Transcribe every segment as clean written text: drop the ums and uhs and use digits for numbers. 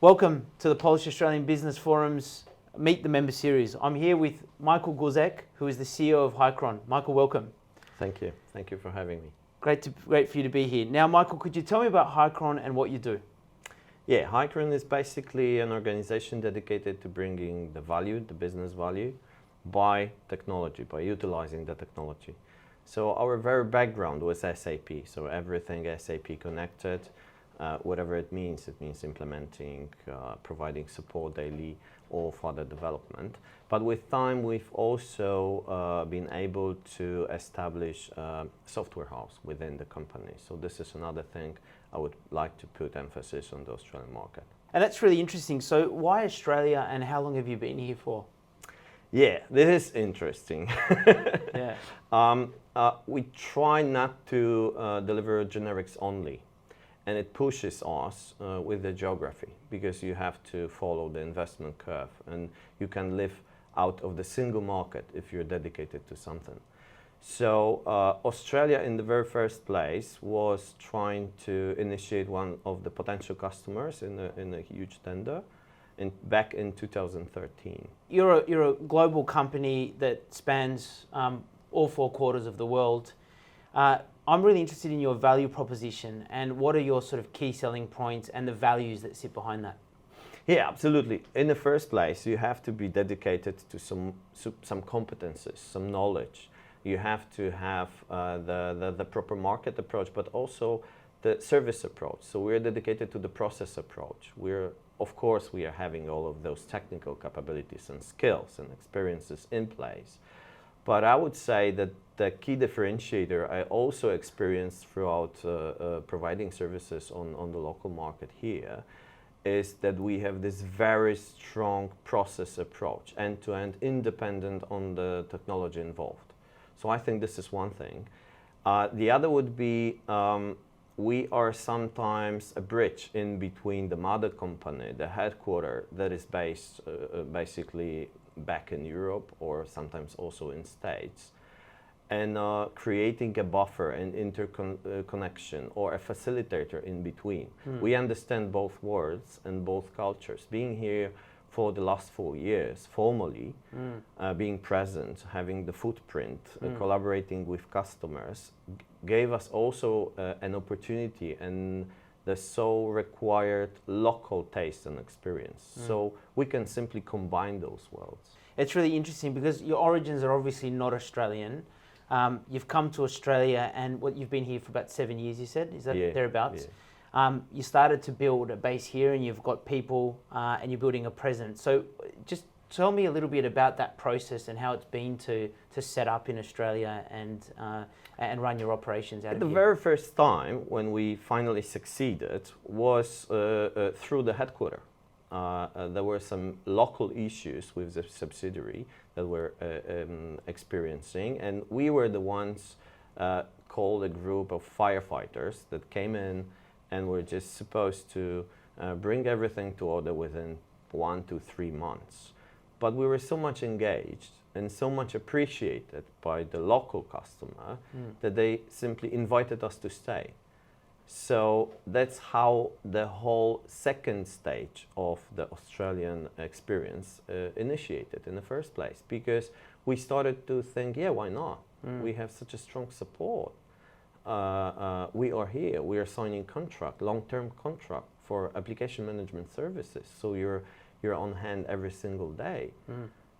Welcome to the Polish Australian Business Forum's Meet the Member series. I'm here with Michał Guzek, who is the CEO of Hicron. Michael, welcome. Thank you. Thank you for having me. Great for you to be here. Now, Michael, could you tell me about Hicron and what you do? Yeah, Hicron is basically an organization dedicated to bringing the value, the business value, by technology, by utilizing the technology. So our very background was SAP, so everything SAP connected. Whatever it means implementing, providing support daily or further development. But with time, we've also been able to establish a software house within the company. So this is another thing I would like to put emphasis on the Australian market. And that's really interesting. So why Australia and how long have you been here for? Yeah, this is interesting. Yeah. We try not to deliver generics only. And it pushes us with the geography because you have to follow the investment curve and you can live out of the single market if you're dedicated to something. So Australia in the very first place was trying to initiate one of the potential customers in a huge tender back in 2013. You're a global company that spans all four quarters of the world. I'm really interested in your value proposition and what are your sort of key selling points and the values that sit behind that? Yeah, absolutely. In the first place, you have to be dedicated to some competences, some knowledge. You have to have the proper market approach, but also the service approach. So we're dedicated to the process approach. Of course, we are having all of those technical capabilities and skills and experiences in place. But I would say that the key differentiator I also experienced throughout providing services on the local market here is that we have this very strong process approach, end-to-end, independent on the technology involved. So I think this is one thing. The other would be we are sometimes a bridge in between the mother company, the headquarter that is based basically back in Europe or sometimes also in States, and creating a buffer and interconnection or a facilitator in between. We understand both worlds and both cultures. Being here for the last 4 years, formally, being present, having the footprint, collaborating with customers, gave us also an opportunity and the so required local taste and experience. So we can simply combine those worlds. It's really interesting because your origins are obviously not Australian. You've come to Australia and you've been here for about 7 years, you said? Is that thereabouts? Yeah. You started to build a base here and you've got people and you're building a presence. So just tell me a little bit about that process and how it's been to set up in Australia and run your operations out of here. The very first time when we finally succeeded was through the headquarters. There were some local issues with the subsidiary that we're experiencing, and we were the ones called a group of firefighters that came in and were just supposed to bring everything to order within 1 to 3 months. But we were so much engaged and so much appreciated by the local customer that they simply invited us to stay. So that's how the whole second stage of the Australian experience initiated in the first place, because we started to think, yeah, why not? We have such a strong support. We are here, we are signing contract, long-term contract for application management services. So you're on hand every single day.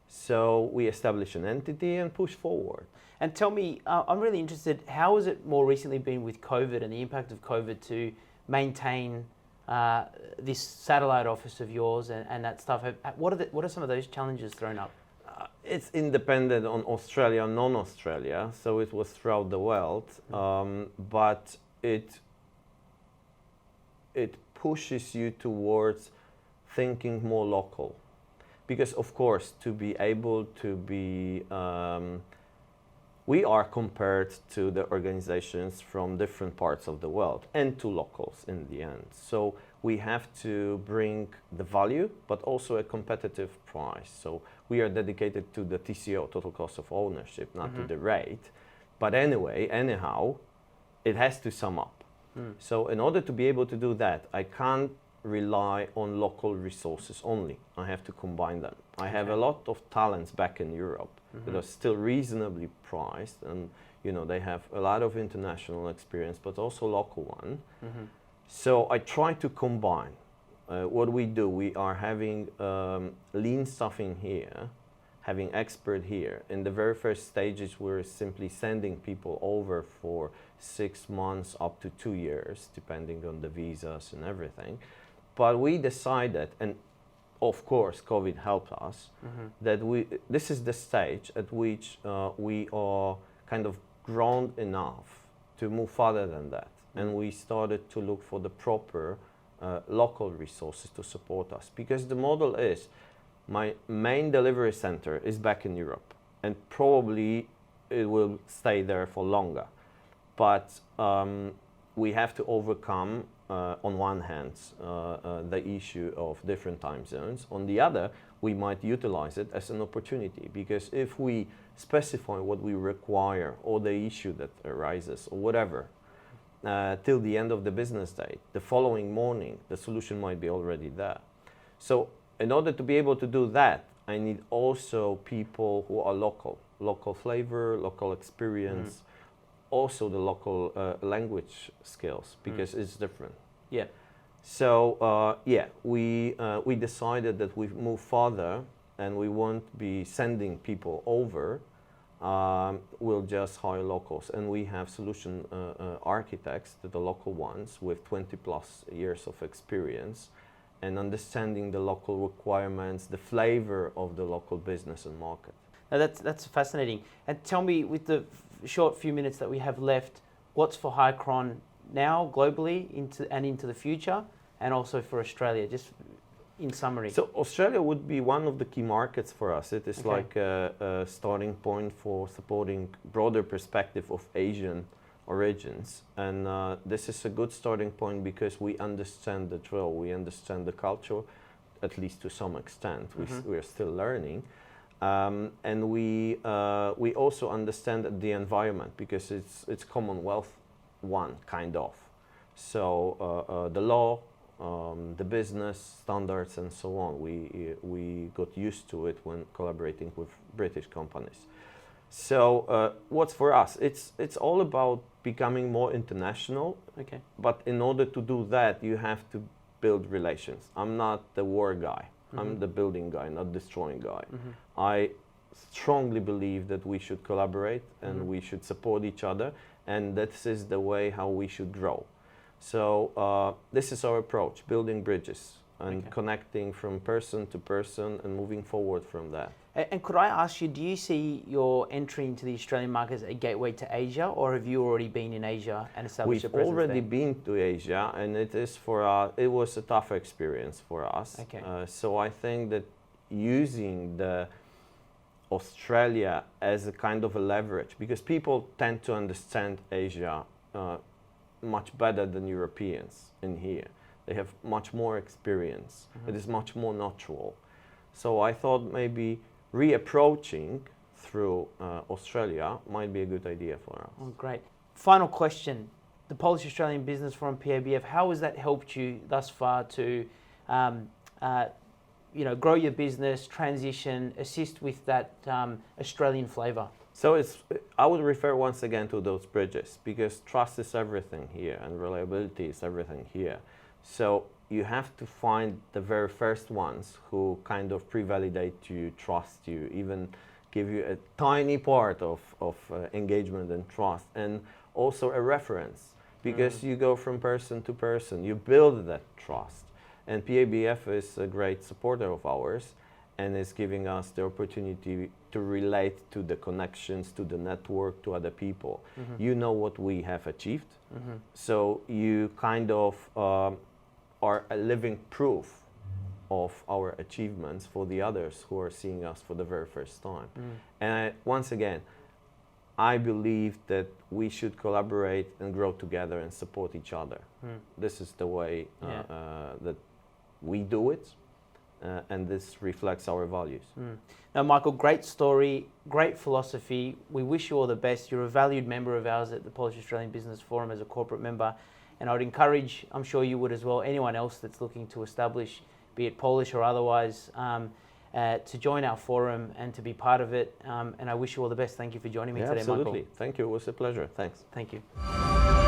So we established an entity and push forward. And tell me, I'm really interested, how has it more recently been with COVID and the impact of COVID to maintain this satellite office of yours and that stuff? What are some of those challenges thrown up? It's independent on Australia, non-Australia, so it was throughout the world, but it pushes you towards thinking more local. Because of course, to be able to be, we are compared to the organizations from different parts of the world and to locals in the end. So we have to bring the value, but also a competitive price. So we are dedicated to the TCO, total cost of ownership, not to the rate. But anyhow, it has to sum up. So in order to be able to do that, I can't rely on local resources only. I have to combine them. I have a lot of talents back in Europe that are still reasonably priced, and they have a lot of international experience, but also local one. So I try to combine. What we do, we are having lean staffing here, having expert here. In the very first stages, we're simply sending people over for 6 months up to 2 years, depending on the visas and everything. But we decided, and of course COVID helped us, that this is the stage at which we are kind of grown enough to move further than that. And we started to look for the proper local resources to support us. Because the model is, my main delivery center is back in Europe, and probably it will stay there for longer. But we have to overcome, on one hand, the issue of different time zones. On the other, we might utilize it as an opportunity, because if we specify what we require or the issue that arises or whatever, till the end of the business day, the following morning, the solution might be already there. So in order to be able to do that, I need also people who are local flavor, local experience, also the local language skills, because it's different. Yeah. So we decided that we move further, and we won't be sending people over. We'll just hire locals, and we have solution architects, the local ones with 20 plus years of experience and understanding the local requirements, the flavor of the local business and market. Now that's fascinating. And tell me, with the short few minutes that we have left, what's for Hicron now globally into the future, and also for Australia, just in summary? So Australia would be one of the key markets for us. It is like a starting point for supporting broader perspective of Asian origins. And this is a good starting point because we understand the drill, we understand the culture, at least to some extent. We are still learning. And we also understand the environment, because it's Commonwealth one, kind of. So the law, the business standards and so on, we got used to it when collaborating with British companies. So what's for us? It's all about becoming more international. Okay. But in order to do that, you have to build relations. I'm not the war guy. I'm the building guy, not destroying guy. I strongly believe that we should collaborate and we should support each other, and this is the way how we should grow. So this is our approach: building bridges and connecting from person to person and moving forward from that. And could I ask you, do you see your entry into the Australian market as a gateway to Asia, or have you already been in Asia and established a presence We've already there? been to Asia, and it was a tough experience for us. Okay. So I think that using the Australia as a kind of a leverage, because people tend to understand Asia much better than Europeans in here. They have much more experience. It is much more natural. So I thought maybe reapproaching through Australia might be a good idea for us. Oh, great. Final question. The Polish-Australian Business Forum, PABF, how has that helped you thus far to grow your business, transition, assist with that Australian flavour? So I would refer once again to those bridges, because trust is everything here and reliability is everything here. So you have to find the very first ones who kind of pre-validate you, trust you, even give you a tiny part of engagement and trust, and also a reference, because you go from person to person, you build that trust. And PABF is a great supporter of ours and is giving us the opportunity to relate to the connections, to the network, to other people. You know what we have achieved, so you kind of are a living proof of our achievements for the others who are seeing us for the very first time. And once again, I believe that we should collaborate and grow together and support each other. This is the way that we do it, and this reflects our values. Now, Michael, great story, great philosophy. We wish you all the best. You're a valued member of ours at the Polish Australian Business Forum as a corporate member, and I would encourage, I'm sure you would as well, anyone else that's looking to establish, be it Polish or otherwise, to join our forum and to be part of it. And I wish you all the best. Thank you for joining me today, absolutely. Michael. Thank you. It was a pleasure. Thanks. Thank you.